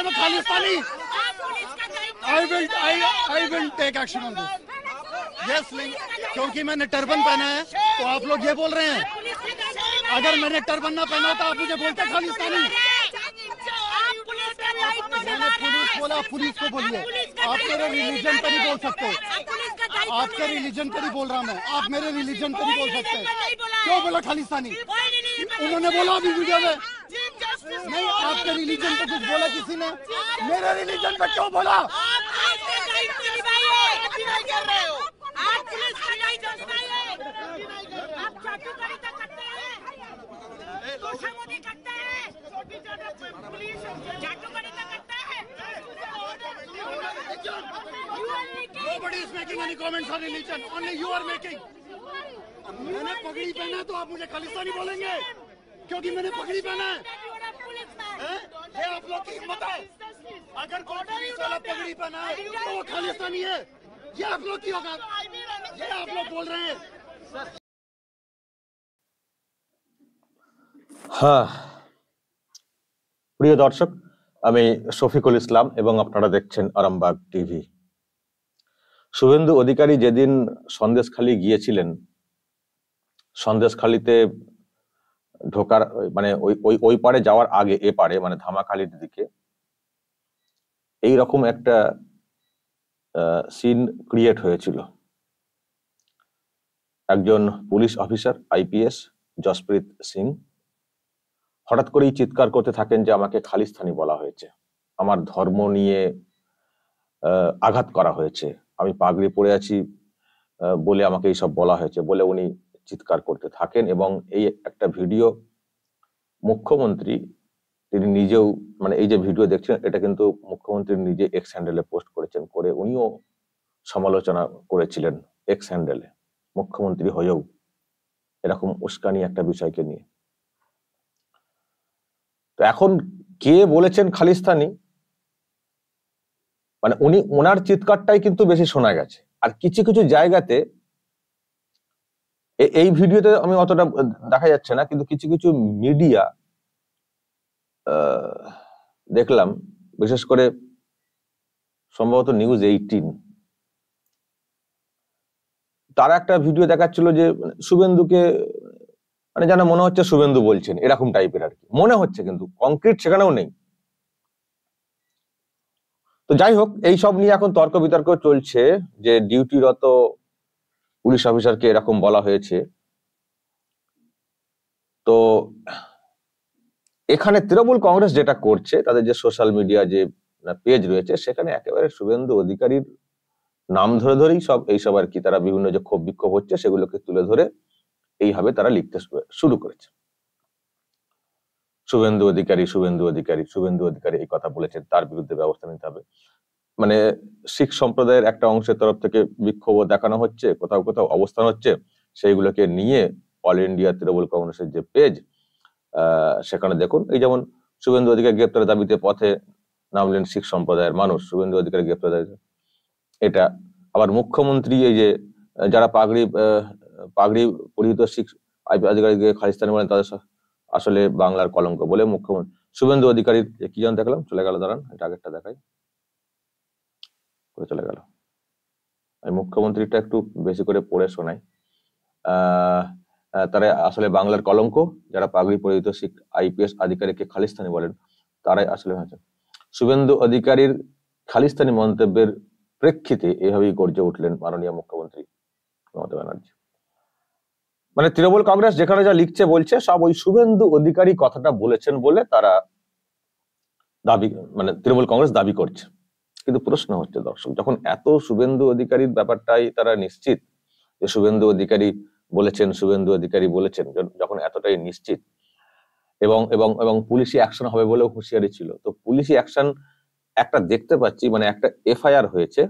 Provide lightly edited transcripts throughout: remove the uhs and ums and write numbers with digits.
I'm a Khalistani. I will take action on this. Yes, क्योंकि मैंने turban पहना है तो आप लोग ये बोल रहे हैं। अगर मैंने टर्बन ना पहना तो आप मुझे बोलते खालिस्तानी। मैंने पुलिस बोला, पुलिस को बोलिए। आप मेरे रिलीजन पर नहीं बोल सकते। आपके रिलीजन पर ही बोल रहा मैं, आप मेरे रिलीजन पर नहीं बोल सकते। क्यों बोला खालिस्तानी? उन्होंने बोला अभी वीडियो में। नहीं, आपके रिलीजन पे कुछ बोला किसी ने? मेरे रिलीजन पे क्यों बोला? Nobody is making any comments on religion. Only you are making. मैंने पगड़ी पहना तो आप मुझे खालिस्तानी बोलेंगे क्योंकि मैंने पगड़ी पहना है? ये आप लोग की हिम्मत है? अगर कोई पुलिस वाला पगड़ी पहना है तो वो खालिस्तानी है? ये आप लोग की होगा? ये आप लोग बोल रहे हैं? হ্যাঁ, প্রিয় দর্শক, আমি শফিকুল ইসলাম এবং আপনারা দেখছেন আরামবাগ টিভি। শুভেন্দু অধিকারী যেদিন সন্দেশখালী গিয়েছিলেন, সন্দেশখালীতে ঢোকার মানে ওই পারে যাওয়ার আগে এ পারে মানে ধামাখালীর দিকে এইরকম একটা সিন ক্রিয়েট হয়েছিল। একজন police officer IPS Jasprit Singh হঠাৎ করেই চিৎকার করতে থাকেন যে আমাকে খালিস্তানি বলা হয়েছে, আমার ধর্ম নিয়ে আঘাত করা হয়েছে, আমি পাগড়ি পরে আছি বলে আমাকে এইসব বলা হয়েছে বলে উনি চিৎকার করতে থাকেন। এবং এই একটা ভিডিও মুখ্যমন্ত্রী তিনি নিজেও মানে এই যে ভিডিও দেখছেন এটা কিন্তু মুখ্যমন্ত্রী নিজে এক্স হ্যান্ডেলে পোস্ট করেছেন, করে উনিও সমালোচনা করেছিলেন এক্স হ্যান্ডেলে, মুখ্যমন্ত্রী হয়েও এরকম উস্কানি একটা বিষয়কে নিয়ে। তো এখন কে বলেছেন খালিস্তানি, মানে উনি ওনার চিৎকারটাই কিন্তু বেশি শোনা গেছে। আর কিছু কিছু জায়গাতে এই ভিডিওতে আমি অতটা দেখা যাচ্ছে না, কিন্তু কিছু কিছু মিডিয়া দেখলাম, বিশেষ করে সম্ভবত নিউজ 18, তারা একটা ভিডিও দেখাচ্ছিল যে শুভেন্দুকে মানে যেন মনে হচ্ছে শুভেন্দু বলছেন এরকম টাইপের আর কি মনে হচ্ছে, কিন্তু কংক্রিট সেখানেও নেই। তো যাই হোক, এইসব নিয়ে এখন তর্ক বিতর্ক চলছে যে ডিউটিরত পুলিশ অফিসারকে এরকম বলা হয়েছে। তো এখানে তৃণমূল কংগ্রেস যেটা করছে, তাদের যে সোশ্যাল মিডিয়া যে পেজ রয়েছে সেখানে একেবারে শুভেন্দু অধিকারীর নাম ধরে ধরেই সব এইসব আর কি, তারা বিভিন্ন যে ক্ষোভ বিক্ষোভ হচ্ছে সেগুলোকে তুলে ধরে এইভাবে তারা লিখতে শুরু করেছে। শুভেন্দু অধিকারী, শুভেন্দু অধিকারী, শুভেন্দু অধিকারী এই কথা বলেছেন, তার বিরুদ্ধে ব্যবস্থা নিতে হবে। মানে শিখ সম্প্রদায়ের একটা অংশের তরফ থেকে বিক্ষোভ দেখানো হচ্ছে, কোথাও কোথাও অবস্থান হচ্ছে, সেইগুলোকে নিয়ে অল ইন্ডিয়া তৃণমূল কংগ্রেসের যে পেজ সেখানে দেখুন, এই যেমন শুভেন্দু অধিকারী গ্রেপ্তারের দাবিতে পথে নামলেন শিখ সম্প্রদায়ের মানুষ, শুভেন্দু অধিকারী গ্রেপ্তার। এটা আবার মুখ্যমন্ত্রী এই যে যারা পাগড়ি পরিহিত শিখ আধিকারিককে খালিস্তানি বলেন তাদের আসলে বাংলার কলঙ্ক বলে মুখ্যমন্ত্রী শুভেন্দু অধিকারীর কি যেন দেখলাম, চলে গেল, দাঁড়ান এটা আগেরটা দেখাই, চলে গেল। আমি মুখ্যমন্ত্রীটা একটু বেশি করে পড়ে শোনাই। তারা আসলে বাংলার কলঙ্ক, যারা পাগড়ি পরিহিত শিখ আইপিএস আধিকারিককে খালিস্তানি বলেন তারাই আসলে হয়েছে। শুভেন্দু অধিকারীর খালিস্তানি মন্তব্যের প্রেক্ষিতে এভাবেই গর্জে উঠলেন মাননীয় মুখ্যমন্ত্রী মমতা ব্যানার্জি। মানে তৃণমূল কংগ্রেস যেখানে যা লিখছে বলছে সব ওই শুভেন্দু অধিকারী কথাটা বলেছেন বলে তারা দাবি, মানে তৃণমূল কংগ্রেস দাবি করছে। কিন্তু প্রশ্ন হচ্ছে দর্শক, যখন এত শুভেন্দু অধিকারীর ব্যাপারটাই তারা নিশ্চিত যে শুভেন্দু অধিকারী বলেছেন, শুভেন্দু অধিকারী বলেছেন, যখন এতটাই নিশ্চিত এবং এবং এবং পুলিশি অ্যাকশন হবে বলেও হুঁশিয়ারি ছিল, তো পুলিশি অ্যাকশন একটা দেখতে পাচ্ছি, মানে একটা এফআইআর হয়েছে,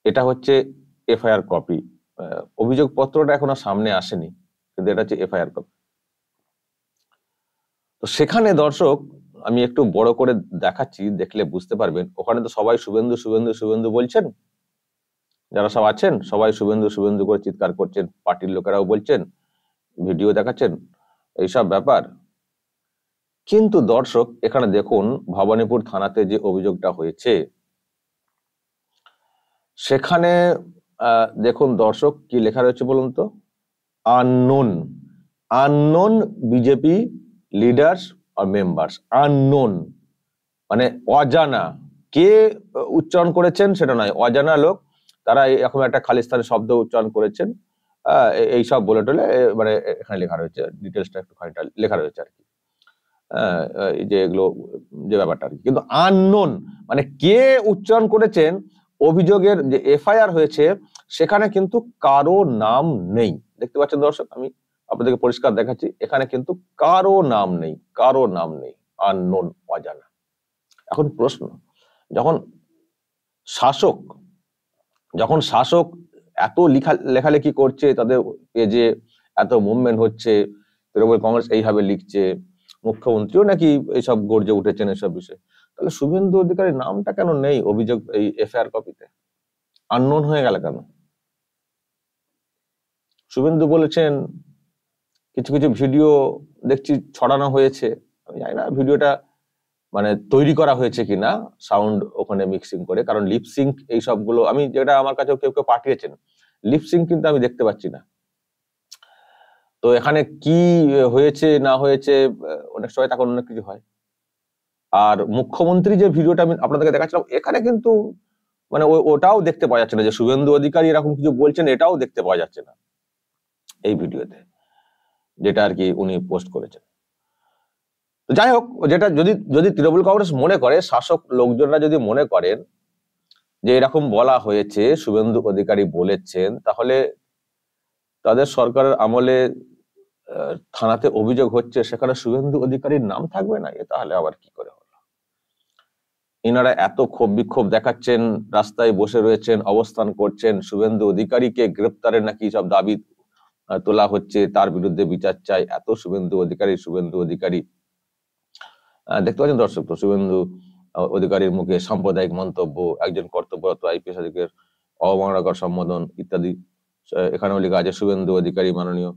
এটা হচ্ছে এফআইআর কপি, অভিযোগ পত্রটা এখনো সামনে আসেনি, কিন্তু এটা হচ্ছে এফআইআর কপি। তো সেখানে দর্শক আমি একটু বড় করে দেখাচ্ছি, দেখলে বুঝতে পারবেন। ওখানে তো সবাই শুভেন্দু শুভেন্দু শুভেন্দু বলছেন, যারা সব আছেন সবাই শুভেন্দু শুভেন্দু করে চিৎকার করছেন, পার্টির লোকেরাও বলছেন, ভিডিও দেখাচ্ছেন, এইসব ব্যাপার। কিন্তু দর্শক এখানে দেখুন ভবানীপুর থানাতে যে অভিযোগটা হয়েছে সেখানে দেখুন দর্শক কি লেখা রয়েছে বলুন তো, আননোন বিজেপি লিডার্স আর মেম্বার্স। আননোন মানে অজানা, কে উচ্চারণ করেছেন সেটা নয়, অজানা লোক তারা এরকম একটা খালিস্তানি শব্দ উচ্চারণ করেছেন, এইসব বলে টলে মানে এখানে লেখা রয়েছে, ডিটেলসটা একটু খানিকটা লেখা রয়েছে আর কি, এই যে এগুলো যে ব্যাপারটা আর কি। কিন্তু আননোন মানে কে উচ্চারণ করেছেন, অভিযোগের যে এফআইআর হয়েছে সেখানে কিন্তু কারো নাম নেই। দেখতে পাচ্ছেন দর্শক, আমি আপনাদেরকে পরিষ্কার দেখাচ্ছি, এখানে কিন্তু কারো নাম নেই, কারো নাম নেই, আননোন, অজানা। এখন প্রশ্ন, যখন শাসক এত লেখালেখি করছে, তাদের পেজে এত মুভমেন্ট হচ্ছে, তৃণমূল কংগ্রেস এইভাবে লিখছে, মুখ্যমন্ত্রীও নাকি এইসব গর্জে উঠেছেন এসব বিষয়ে, তাহলে শুভেন্দু অধিকারীর নামটা কেন নেই অভিযোগ এই এফআইআর কপিতে? আননোন হয়ে গেল কেন? শুভেন্দু বলেছেন কিছু কিছু ভিডিও দেখছি ছড়ানো হয়েছে, আমি জানি না ভিডিওটা মানে তৈরি করা হয়েছে কিনা, সাউন্ড ওখানে মিক্সিং করে, কারণ লিপসিঙ্ক এই সবগুলো আমি যেটা আমার কাছে কেউ কেউ পাঠিয়েছেন, লিপসিঙ্ক কিন্তু আমি দেখতে পাচ্ছি না। তো এখানে কি হয়েছে না হয়েছে, অনেক সময় তখন অনেক কিছু হয়। আর মুখ্যমন্ত্রী যে ভিডিওটা আমি আপনাদেরকে দেখাচ্ছিলাম, এখানে কিন্তু মানে ওটাও দেখতে পাওয়া যাচ্ছে না যে শুভেন্দু অধিকারী এরকম কিছু বলছেন, এটাও দেখতে পাওয়া যাচ্ছে না এই ভিডিওতে, যেটা আর কি উনি পোস্ট করেছেন। যাই হোক, যেটা যদি তৃণমূল কংগ্রেস মনে করে, শাসক লোকজনরা যদি মনে করেন যে এরকম বলা হয়েছে, শুভেন্দু অধিকারী বলেছেন, তাহলে তাদের সরকারের আমলে থানাতে অভিযোগ হচ্ছে, সেখানে শুভেন্দু অধিকারীর নাম থাকবে না? এ তাহলে আবার কি করে হলো? ইনারা এত ক্ষোভ বিক্ষোভ দেখাচ্ছেন, রাস্তায় বসে রয়েছেন, অবস্থান করছেন, শুভেন্দু অধিকারীকে গ্রেপ্তারের নাকি সব দাবি তোলা হচ্ছে, তার বিরুদ্ধে বিচার চাই, এত শুভেন্দু অধিকারী দেখতে পাচ্ছেন দর্শক। তো শুভেন্দু অধিকারীর মুখে সাম্প্রদায়িক মন্তব্য, একজন কর্তব্যরত আইপিএস অধিকারীর অবমাননাকর সম্বোধন ইত্যাদি। এখানেও লেখা আছে শুভেন্দু অধিকারী মাননীয়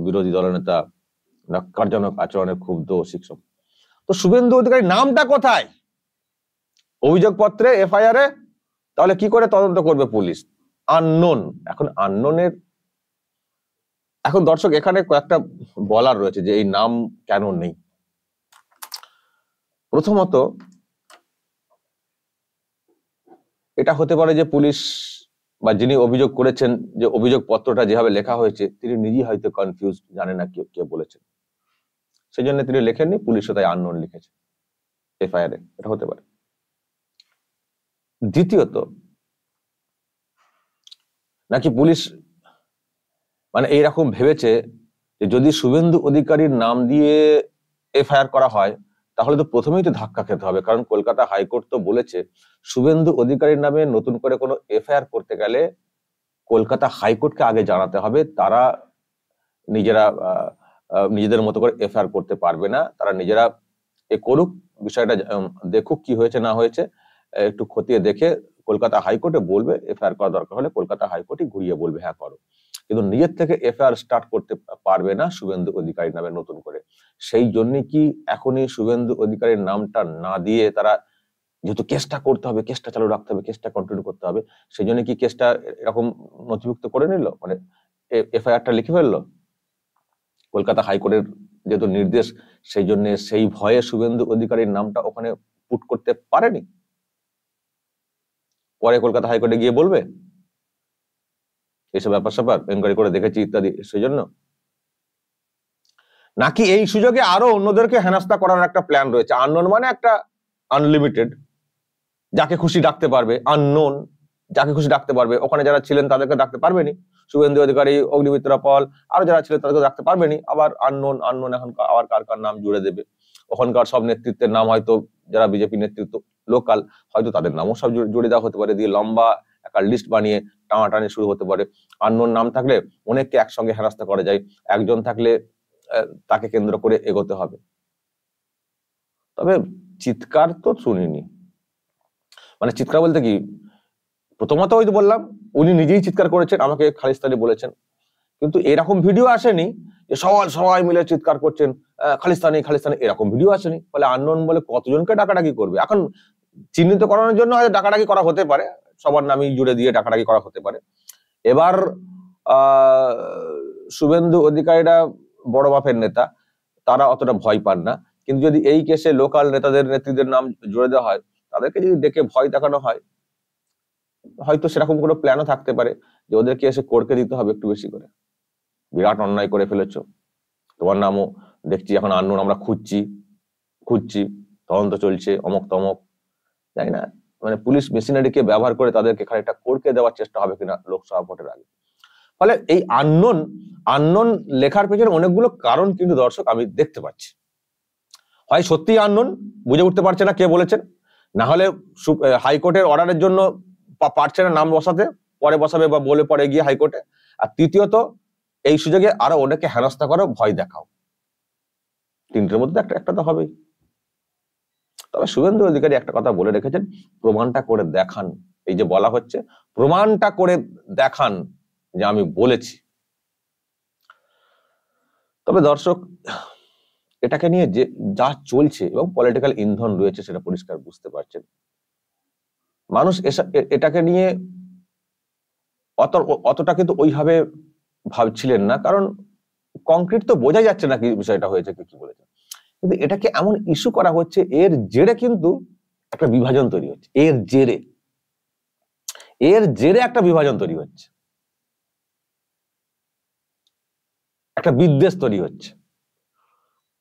বিরোধী দলনেতা ন্যক্কারজনক আচরণে ক্ষুব্ধ শিক্ষক। তো শুভেন্দু অধিকারীর নামটা কোথায় অভিযোগপত্রে, এফআইআর এ? তাহলে কি করে তদন্ত করবে পুলিশ? আননোন। এখন আননোনের, এখন দর্শক এখানে কয়েকটা বলার রয়েছে যে এই নাম কেন নেই। প্রথমত, এটা হতে পারে যে পুলিশ বা যিনি অভিযোগ করেছেন, যে অভিযোগ পত্রটা যেভাবে লেখা হয়েছে, তিনি নিজেই হয়তো কনফিউজ, জানে না কে বলেছেন, সেই জন্য তিনি লেখেননি, পুলিশও তাই আননোন লিখেছে এফআইআর এ, এটা হতে পারে। দ্বিতীয়ত, নাকি পুলিশ মানে এইরকম ভেবেছে যে যদি শুভেন্দু অধিকারীর নাম দিয়ে এফআইআর করা হয়, তাহলে তো প্রথমেই তো ধাক্কা খেতে হবে, কারণ কলকাতা হাইকোর্ট তো বলেছে শুভেন্দু অধিকারীর নামে নতুন করে কোনো এফআইআর করতে গেলে কলকাতা হাইকোর্টকে আগে জানাতে হবে, তারা নিজেরা নিজেদের মতো করে এফআইআর করতে পারবে না, তারা নিজেরা এ করুক, বিষয়টা দেখুক কি হয়েছে না হয়েছে, একটু খতিয়ে দেখে কলকাতা হাইকোর্টে বলবে, এফআইআর করা দরকার হলে কলকাতা হাইকোর্টই ঘুরিয়ে বলবে হ্যাঁ করো, কিন্তু নিজের থেকে এফআইআর স্টার্ট করতে পারবে না শুভেন্দু অধিকারীর নামে নতুন করে। সেই জন্য কি এখনই শুভেন্দু অধিকারীর নামটা না দিয়ে তারা, যেহেতু কেসটা করতে হবে, কেসটা চালু রাখতে হবে, কেসটা কন্টিনিউ করতে হবে, সেই জন্য কি কেসটা এরকম নথিভুক্ত করে নিল, মানে এফআইআরটা লিখে ফেললো কলকাতা হাইকোর্টের যেহেতু নির্দেশ, সেই জন্য সেই ভয়ে শুভেন্দু অধিকারীর নামটা ওখানে পুট করতে পারেনি, পরে কলকাতা হাইকোর্টে গিয়ে বলবে এইসব ব্যাপার স্যাপার এনকোয়ারি করে দেখেছি ইত্যাদি, সেই জন্য নাকি এই সুযোগে আরো অন্যদেরকে হেনস্থা করার একটা প্ল্যান রয়েছে? আননোন মানে একটা আনলিমিটেড, যাকে খুশি ডাকতে পারবে, আননোন যাকে খুশি ডাকতে পারবে, ওখানে যারা ছিলেন তাদেরকে ডাকতে পারবেনি, শুভেন্দু অধিকারী, অগ্নিমিত্রা পল, আরো যারা ছিলেন তাদেরকে ডাকতে পারবেনি, আবার আননোন এখন আবার কার নাম জুড়ে দেবে, ওখানকার সব নেতৃত্বের নাম হয়তো, যারা বিজেপি নেতৃত্ব লোকাল, হয়তো তাদের নামও সব জুড়ে দেওয়া হতে পারে, দিয়ে লম্বা একটা লিস্ট বানিয়ে টানাটানি শুরু হতে পারে। আননোন নাম থাকলে অনেককে একসঙ্গে হেনস্থা করা যায়, একজন থাকলে তাকে কেন্দ্র করে এগোতে হবে। তবে চিৎকার তো শুনিনি, মানে চিৎকার বলতে কি, প্রথমত ওই তো বললাম উনি নিজেই চিৎকার করেছেন, আমাকে খালিস্তানি বলেছেন, কিন্তু এরকম ভিডিও আসেনি যে সবাই মিলে চিৎকার করছেন খালিস্তানি খালিস্তানি, এরকম ভিডিও আসেনি। ফলে আননোন বলে কতজনকে ডাকাডাকি করবে? এখন চিহ্নিত করানোর জন্য হয়তো ডাকাডাকি করা হতে পারে, সবার নামই জুড়ে দিয়ে ডাকাডাকি করা হতে পারে। এবার শুভেন্দু অধিকারীরা বড় মাপের নেতা, তারা অতটা ভয় পান না, কিন্তু যদি এই কেসে লোকাল নেত্রীদের নাম জুড়ে দেওয়া হয়, তাদেরকে যদি ডেকে ভয় দেখানো হয়, হয়তো সেরকম কোনো প্ল্যানও থাকতে পারে যে ওদেরকে এসে কোর্টকে দিতে হবে একটু বেশি করে, বিরাট অন্যায় করে ফেলেছো, তোমার নামও দেখছি এখন আননোন, আমরা খুঁজছি, তদন্ত চলছে, অমক তমক, তাই না? মানে পুলিশ মেশিনারিকে ব্যবহার করে তাদেরকে খানিকটা কোর্টকে দেওয়ার চেষ্টা হবে কিনা লোকসভা ভোটের আগে। ফলে এই আননোন লেখার পেছনে অনেকগুলো কারণ কিন্তু দর্শক আমি দেখতে পাচ্ছি। হয় সত্যি আননোন, বুঝে উঠতে পারছে না কে বলেছেন, না হলে হাইকোর্টের অর্ডারের জন্য পারছে না নাম বসাতে, পরে বসাবে বা বলে পরে গিয়ে হাইকোর্টে, আর তৃতীয়ত এই সুযোগে আরো অনেকে হেনস্থা করো, ভয় দেখাও। তিনটের মধ্যে একটা তো হবেই। তবে শুভেন্দু অধিকারী একটা কথা বলে রেখেছেন, প্রমাণটা করে দেখান। এই যে বলা হচ্ছে, প্রমাণটা করে দেখান যে আমি বলেছি। তবে দর্শক, এটাকে নিয়ে যে যা চলছে এবং পলিটিক্যাল ইন্ধন রয়েছে সেটা পরিষ্কার বুঝতে পারছেন। মানুষ এটাকে নিয়ে অতটা কিন্তু ওইভাবে ভাবছিলেন না, কারণ কংক্রিট তো বোঝা যাচ্ছে না কি বিষয়টা হয়েছে, কি বলেছে। কিন্তু এটাকে এমন ইস্যু করা হচ্ছে, এর জেরে কিন্তু একটা বিভাজন তৈরি হচ্ছে, এর জেরে একটা বিভাজন তৈরি হচ্ছে, একটা বিদ্বেষ তৈরি হচ্ছে।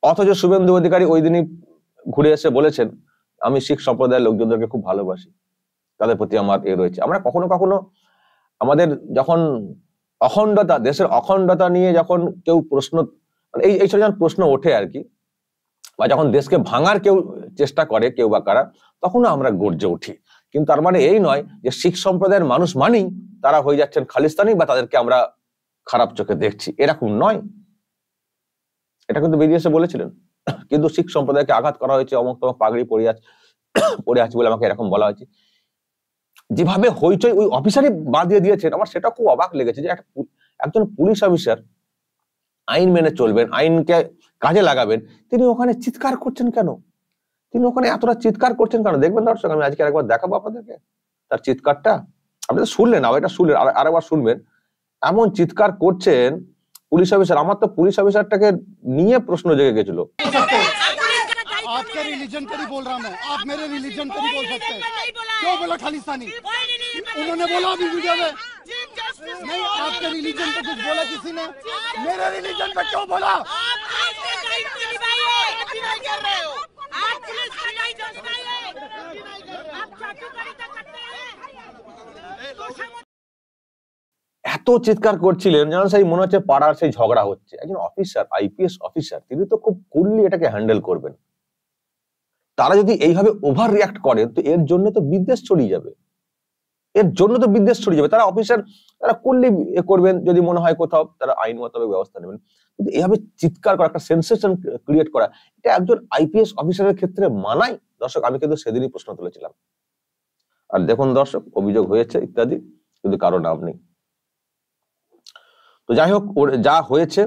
অথচ শুভেন্দু অধিকারী ওই দিনই ঘুরে এসে বলেছেন, আমি শিখ সম্প্রদায়ের লোকজনদেরকে খুব ভালোবাসি, তাদের প্রতি আমার রয়েছে। আমরা কখনো কখনো আমাদের যখন অখণ্ডতা, দেশের অখণ্ডতা নিয়ে যখন কেউ প্রশ্ন, এই সব যখন প্রশ্ন ওঠে আর কি, বা যখন দেশকে ভাঙার কেউ চেষ্টা করে কেউ বা কারা, তখনও আমরা গর্জে উঠি। কিন্তু তার মানে এই নয় যে শিখ সম্প্রদায়ের মানুষ মানেই তারা হয়ে যাচ্ছেন খালিস্তানি বা তাদেরকে আমরা খারাপ চোখে দেখছি, এরকম নয়। এটা কিন্তু বেরিয়ে এসে বলেছিলেন। কিন্তু শিখ সম্প্রদায়কে আঘাত করা হয়েছে, অমুক তমক পাগড়ি পরে আছে বলে আমাকে এরকম বলা হয়েছে। যেভাবে হইচই ওই অফিসারই বাঁধিয়ে দিয়েছেন, আমার সেটা খুব অবাক লেগেছে যে একজন পুলিশ অফিসার আইন মেনে চলবেন, আইনকে কাজে লাগাবেন, তিনি ওখানে চিৎকার করছেন কেন? তিনি ওখানে এতটা চিৎকার করছেন কেন? দেখবেন দর্শক, আমি আজকে একবার দেখাবো আপনাদেরকে তার চিৎকারটা। আপনি তো শুনলেন, এটা শুনলেন, আরেকবার শুনবেন। এমন চিৎকার করছেন পুলিশ অফিসার, আমার তো পুলিশ অফিসারটাকে নিয়ে প্রশ্ন জেগে গেছিল। आपके रिलीजन का ही बोल रहा मैं, आप मेरे रिलीजन का ही बोल सकते हैं। क्यों बोला खालिस्तानी? उन्होंने बोला अभी वीडियो में नहीं, आपके रिलीजन पे कुछ बोला किसी ने? मेरे रिलीजन पे क्यों बोला? এত চিৎকার করছিলেন যেন সেই মনে হচ্ছে পাড়ার সেই ঝগড়া হচ্ছে। একজন অফিসার, আইপিএস অফিসার, তিনি তো খুব কুললি এটাকে হ্যান্ডেল করবেন। তারা যদি এইভাবে ওভার রিয়াক্ট করেন তো এর জন্য তো বিদ্বেষ ছড়িয়ে যাবে, তারা অফিসার, তারা কুললি করবেন, যদি মনে হয় কোথাও তারা আইন মোতাবেক ব্যবস্থা নেবেন। কিন্তু এইভাবে চিৎকার করা, একটা সেন্সেশন ক্রিয়েট করা, এটা একজন আইপিএস অফিসারের ক্ষেত্রে মানায়? দর্শক, আমি কিন্তু সেদিনই প্রশ্ন তুলেছিলাম। আর দেখুন দর্শক, অভিযোগ হয়েছে ইত্যাদি, কিন্তু কারো নাম নেই। তো যাই হোক, যা হয়েছে,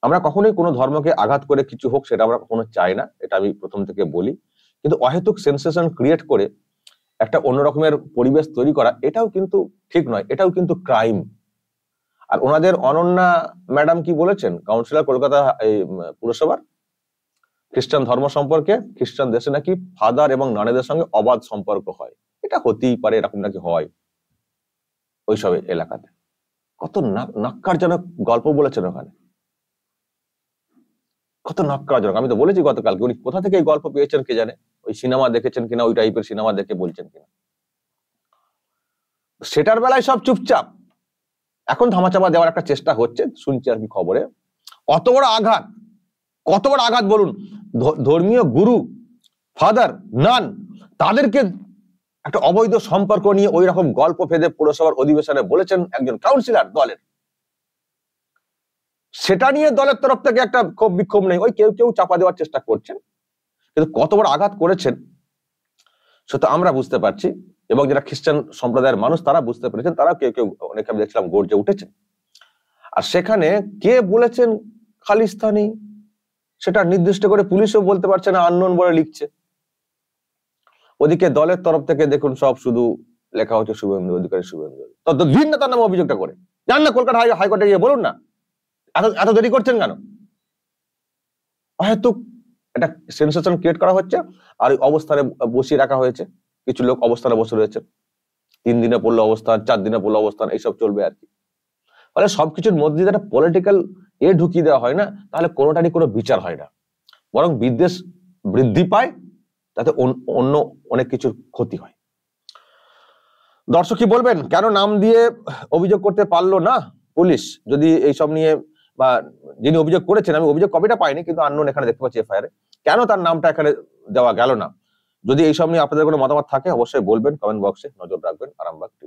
আমরা কখনোই কোনো ধর্মকে আঘাত করে কিছু হোক সেটা আমরা কখনো চাই না, এটা আমি প্রথম থেকে বলি। কিন্তু অহেতুক সেন্সেশন ক্রিয়েট করে একটা অন্যরকমের পরিবেশ তৈরি করা, এটাও কিন্তু ঠিক নয়, এটাও কিন্তু ক্রাইম। আর ওনাদের অনন্যা ম্যাডাম কি বলেছেন, কাউন্সিলর কলকাতা পুরসভার, খ্রিস্টান ধর্ম সম্পর্কে, খ্রিস্টান দেশে নাকি ফাদার এবং নানেদের সঙ্গে অবাধ সম্পর্ক হয়। এটা হতেই পারে, এরকম নাকি হয় ওইসব এলাকাতে। কত নাক্কারজনক গল্প বলেছেন ওখানে, কত নাক্কারজনক। আমি তো বলেছি গতকালকে, উনি কোথা থেকে এই গল্প পেয়েছেন কে জানে, ওই সিনেমা দেখেছেন কিনা, ওই টাইপের সিনেমা দেখে বলছেন কিনা। সেটার বেলায় সব চুপচাপ, এখন ধামাচাপা দেওয়ার একটা চেষ্টা হচ্ছে, শুনছি আর কি খবরে। কত বড় আঘাত বলুন, ধর্মীয় গুরু, ফাদার, নান, তাদেরকে একটা অবৈধ সম্পর্ক নিয়ে ওই রকম গল্প ফেদে পুরসভার অধিবেশনে বলেছেন একজন কাউন্সিলর দলের। সেটা নিয়ে দলের তরফ থেকে একটা ক্ষোভ বিক্ষোভ নেই, ওই কেউ চাপা দেওয়ার চেষ্টা করছেন। কিন্তু কত বড় আঘাত করেছেন সেটা আমরা বুঝতে পারছি, এবং যারা খ্রিস্টান সম্প্রদায়ের মানুষ তারা বুঝতে পেরেছেন, তারা কেউ অনেকে আমি দেখছিলাম গর্জে উঠেছেন। আর সেখানে কে বলেছেন খালিস্তানি সেটা নির্দিষ্ট করে পুলিশও বলতে পারছে না, আননোন বলে লিখছে। ওদিকে দলের তরফ থেকে দেখুন সব শুধু লেখা হচ্ছে শুভেন্দু অধিকারী, শুভেন্দু তো ভিন্ন তার নামে অভিযোগটা করে জান না, কলকাতা হাইকোর্টে গিয়ে বলুন না, এত দেরি করছেন কেন? হয়তো একটা সেন্সেশন ক্রিয়েট করা হচ্ছে আর অবস্থানে বসিয়ে রাখা হয়েছে, কিছু লোক অবস্থানে বসে রয়েছে, 3 দিনে পড়লো অবস্থান, 4 দিনে পড়লো অবস্থান, এইসব চলবে আর কি। ফলে সবকিছুর মধ্যে যদি একটা পলিটিক্যাল ঢুকিয়ে দেওয়া হয় না, তাহলে কোনোটারই কোনো বিচার হয় না, বরং বিদ্বেষ বৃদ্ধি পায়, তাতে অন্য অনেক কিছুর ক্ষতি হয়। দর্শক কি বলবেন, কেন নাম দিয়ে অভিযোগ করতে পারলো না পুলিশ? যদি এইসব নিয়ে বা যিনি অভিযোগ করেছেন, আমি অভিযোগ কপিটা পাইনি কিন্তু আননোন এখানে দেখতে পাচ্ছি এফআইআর, কেন তার নামটা এখানে দেওয়া গেল না? যদি এইসব নিয়ে আপনাদের কোনো মতামত থাকে অবশ্যই বলবেন কমেন্ট বক্সে, নজর রাখবেন আরামবাগ টিভি।